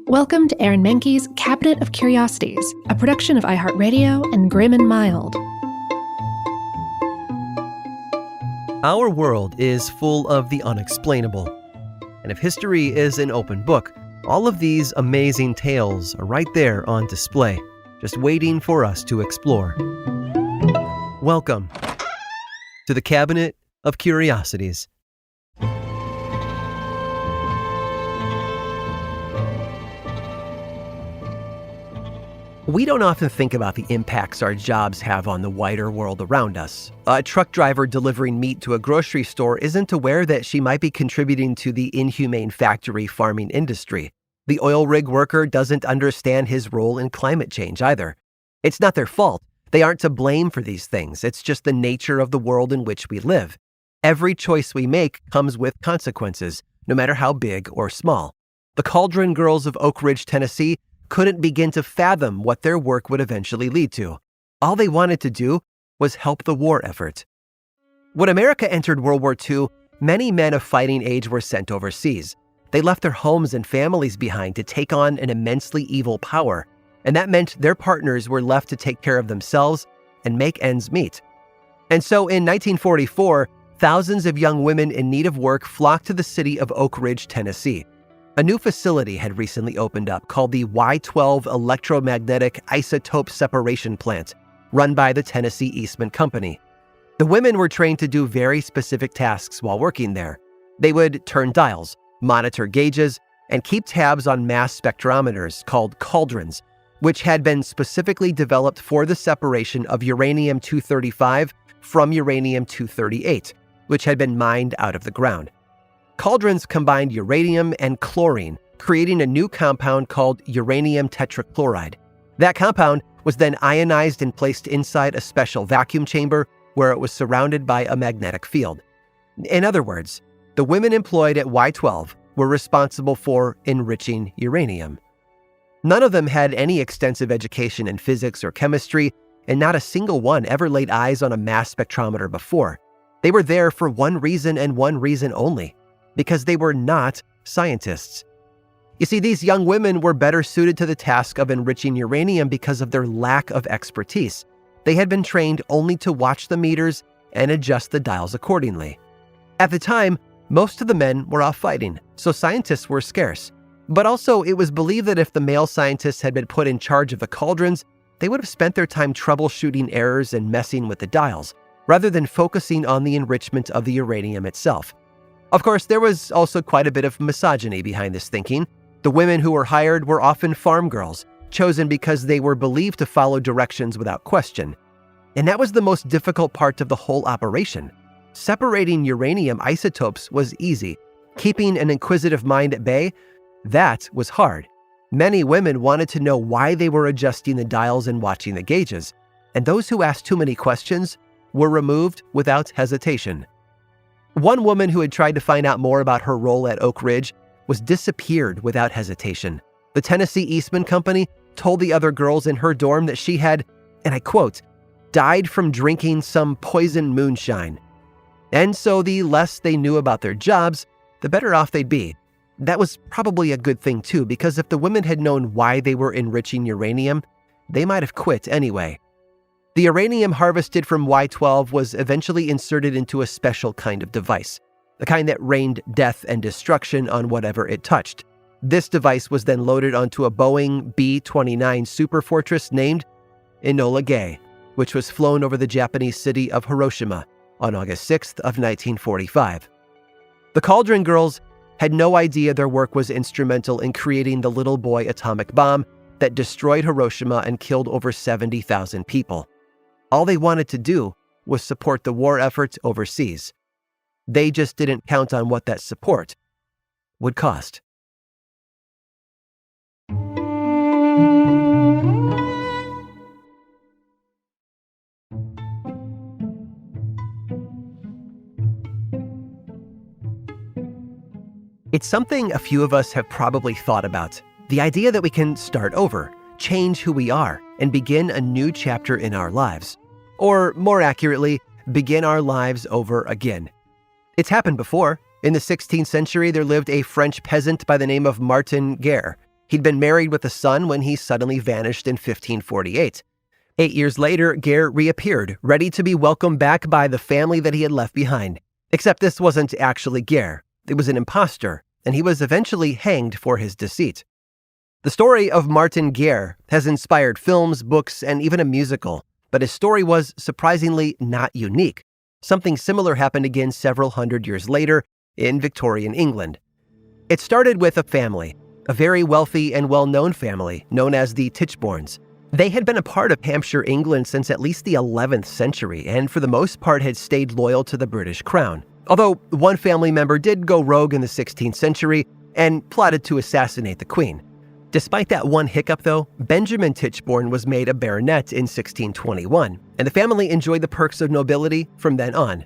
Welcome to Aaron Mahnke's Cabinet of Curiosities, a production of iHeartRadio and Grim and Mild. Our world is full of the unexplainable. And if history is an open book, all of these amazing tales are right there on display, just waiting for us to explore. Welcome to the Cabinet of Curiosities. We don't often think about the impacts our jobs have on the wider world around us. A truck driver delivering meat to a grocery store isn't aware that she might be contributing to the inhumane factory farming industry. The oil rig worker doesn't understand his role in climate change either. It's not their fault. They aren't to blame for these things. It's just the nature of the world in which we live. Every choice we make comes with consequences, no matter how big or small. The Cauldron Girls of Oak Ridge, Tennessee, couldn't begin to fathom what their work would eventually lead to. All they wanted to do was help the war effort. When America entered World War II, many men of fighting age were sent overseas. They left their homes and families behind to take on an immensely evil power, and that meant their partners were left to take care of themselves and make ends meet. And so in 1944, thousands of young women in need of work flocked to the city of Oak Ridge, Tennessee. A new facility had recently opened up called the Y-12 Electromagnetic Isotope Separation Plant, run by the Tennessee Eastman Company. The women were trained to do very specific tasks while working there. They would turn dials, monitor gauges, and keep tabs on mass spectrometers called cauldrons, which had been specifically developed for the separation of uranium-235 from uranium-238, which had been mined out of the ground. Cauldrons combined uranium and chlorine, creating a new compound called uranium tetrachloride. That compound was then ionized and placed inside a special vacuum chamber where it was surrounded by a magnetic field. In other words, the women employed at Y-12 were responsible for enriching uranium. None of them had any extensive education in physics or chemistry, and not a single one ever laid eyes on a mass spectrometer before. They were there for one reason and one reason only: because they were not scientists. You see, these young women were better suited to the task of enriching uranium because of their lack of expertise. They had been trained only to watch the meters and adjust the dials accordingly. At the time, most of the men were off fighting, so scientists were scarce. But also, it was believed that if the male scientists had been put in charge of the cauldrons, they would have spent their time troubleshooting errors and messing with the dials, rather than focusing on the enrichment of the uranium itself. Of course, there was also quite a bit of misogyny behind this thinking. The women who were hired were often farm girls, chosen because they were believed to follow directions without question. And that was the most difficult part of the whole operation. Separating uranium isotopes was easy. Keeping an inquisitive mind at bay, that was hard. Many women wanted to know why they were adjusting the dials and watching the gauges, and those who asked too many questions were removed without hesitation. One woman who had tried to find out more about her role at Oak Ridge was disappeared without hesitation. The Tennessee Eastman Company told the other girls in her dorm that she had, and I quote, died from drinking some poison moonshine. And so the less they knew about their jobs, the better off they'd be. That was probably a good thing too, because if the women had known why they were enriching uranium, they might have quit anyway. The uranium harvested from Y-12 was eventually inserted into a special kind of device, the kind that rained death and destruction on whatever it touched. This device was then loaded onto a Boeing B-29 Superfortress named Enola Gay, which was flown over the Japanese city of Hiroshima on August 6th of 1945. The Cauldron Girls had no idea their work was instrumental in creating the little boy atomic bomb that destroyed Hiroshima and killed over 70,000 people. All they wanted to do was support the war effort overseas. They just didn't count on what that support would cost. It's something a few of us have probably thought about. The idea that we can start over, change who we are, and begin a new chapter in our lives. Or, more accurately, begin our lives over again. It's happened before. In the 16th century, there lived a French peasant by the name of Martin Guerre. He'd been married with a son when he suddenly vanished in 1548. 8 years later, Gare reappeared, ready to be welcomed back by the family that he had left behind. Except this wasn't actually Gare. It was an imposter, and he was eventually hanged for his deceit. The story of Martin Gare has inspired films, books, and even a musical, but his story was surprisingly not unique. Something similar happened again several hundred years later in Victorian England. It started with a family, a very wealthy and well-known family known as the Tichbornes. They had been a part of Hampshire, England since at least the 11th century, and for the most part had stayed loyal to the British crown. Although one family member did go rogue in the 16th century and plotted to assassinate the Queen. Despite that one hiccup though, Benjamin Tichborne was made a baronet in 1621, and the family enjoyed the perks of nobility from then on.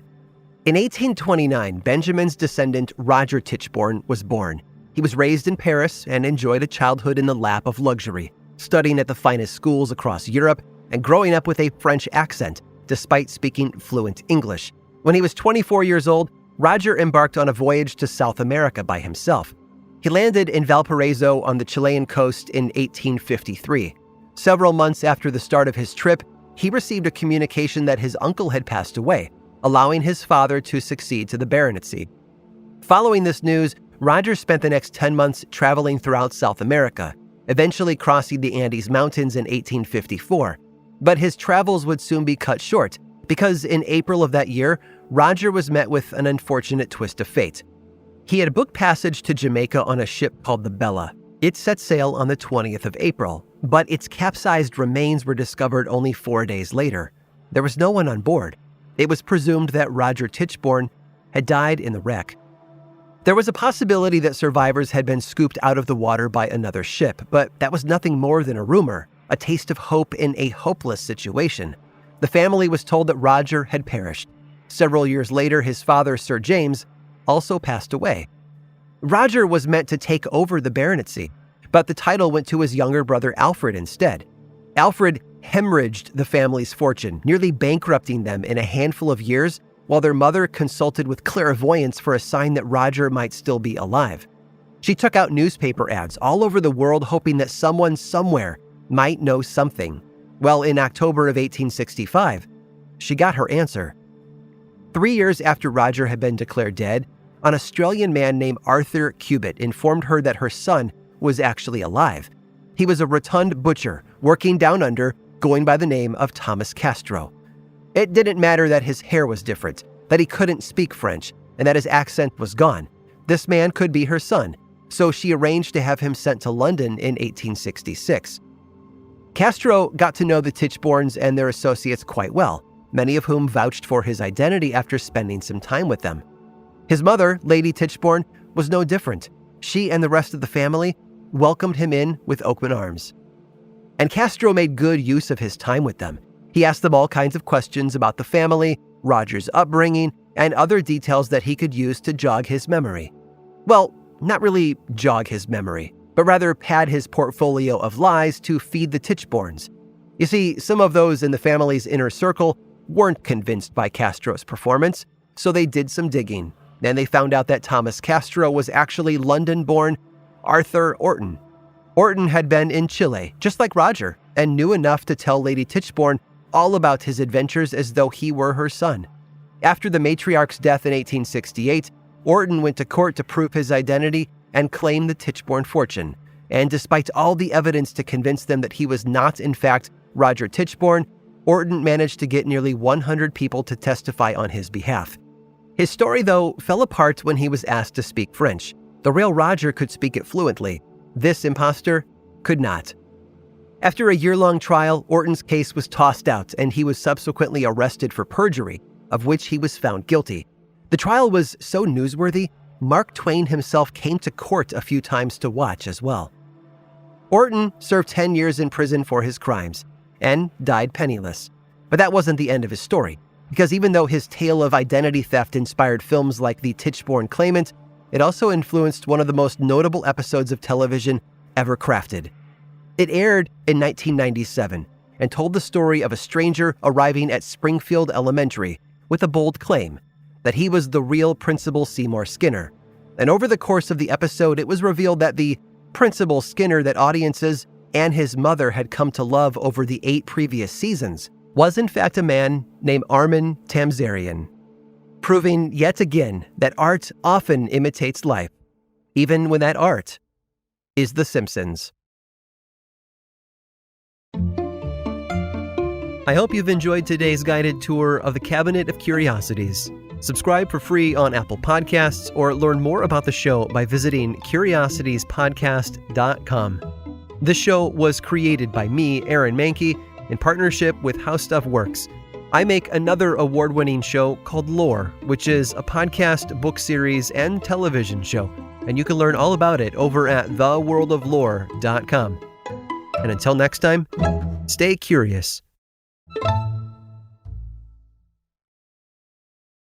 In 1829, Benjamin's descendant Roger Tichborne was born. He was raised in Paris and enjoyed a childhood in the lap of luxury, studying at the finest schools across Europe and growing up with a French accent, despite speaking fluent English. When he was 24 years old, Roger embarked on a voyage to South America by himself. He landed in Valparaiso on the Chilean coast in 1853. Several months after the start of his trip, he received a communication that his uncle had passed away, allowing his father to succeed to the baronetcy. Following this news, Roger spent the next 10 months traveling throughout South America, eventually crossing the Andes Mountains in 1854. But his travels would soon be cut short, because in April of that year, Roger was met with an unfortunate twist of fate. He had booked passage to Jamaica on a ship called the Bella. It set sail on the 20th of April, but its capsized remains were discovered only 4 days later. There was no one on board. It was presumed that Roger Tichborne had died in the wreck. There was a possibility that survivors had been scooped out of the water by another ship, but that was nothing more than a rumor, a taste of hope in a hopeless situation. The family was told that Roger had perished. Several years later, his father, Sir James, also passed away. Roger was meant to take over the baronetcy, but the title went to his younger brother Alfred instead. Alfred hemorrhaged the family's fortune, nearly bankrupting them in a handful of years, while their mother consulted with clairvoyance for a sign that Roger might still be alive. She took out newspaper ads all over the world hoping that someone somewhere might know something. Well, in October of 1865, she got her answer. 3 years after Roger had been declared dead, an Australian man named Arthur Cubitt informed her that her son was actually alive. He was a rotund butcher working down under, going by the name of Thomas Castro. It didn't matter that his hair was different, that he couldn't speak French, and that his accent was gone. This man could be her son, so she arranged to have him sent to London in 1866. Castro got to know the Tichbornes and their associates quite well, many of whom vouched for his identity after spending some time with them. His mother, Lady Tichborne, was no different. She and the rest of the family welcomed him in with open arms. And Castro made good use of his time with them. He asked them all kinds of questions about the family, Roger's upbringing, and other details that he could use to jog his memory. Well, not really jog his memory, but rather pad his portfolio of lies to feed the Tichbornes. You see, some of those in the family's inner circle weren't convinced by Castro's performance, so they did some digging, and they found out that Thomas Castro was actually London-born Arthur Orton. Orton had been in Chile, just like Roger, and knew enough to tell Lady Tichborne all about his adventures as though he were her son. After the matriarch's death in 1868, Orton went to court to prove his identity and claim the Tichborne fortune. And despite all the evidence to convince them that he was not, in fact, Roger Tichborne, Orton managed to get nearly 100 people to testify on his behalf. His story, though, fell apart when he was asked to speak French. The real Roger could speak it fluently. This imposter could not. After a year-long trial, Orton's case was tossed out, and he was subsequently arrested for perjury, of which he was found guilty. The trial was so newsworthy, Mark Twain himself came to court a few times to watch as well. Orton served 10 years in prison for his crimes and died penniless. But that wasn't the end of his story, because even though his tale of identity theft inspired films like The Tichborne Claimant, it also influenced one of the most notable episodes of television ever crafted. It aired in 1997 and told the story of a stranger arriving at Springfield Elementary with a bold claim that he was the real Principal Seymour Skinner. And over the course of the episode, it was revealed that the Principal Skinner that audiences and his mother had come to love over the 8 previous seasons was in fact a man named Armin Tamzarian, proving yet again that art often imitates life, even when that art is The Simpsons. I hope you've enjoyed today's guided tour of the Cabinet of Curiosities. Subscribe for free on Apple Podcasts or learn more about the show by visiting curiositiespodcast.com. This show was created by me, Aaron Mahnke, in partnership with How Stuff Works. I make another award-winning show called Lore, which is a podcast, book series, and television show, and you can learn all about it over at theworldoflore.com. And until next time, stay curious.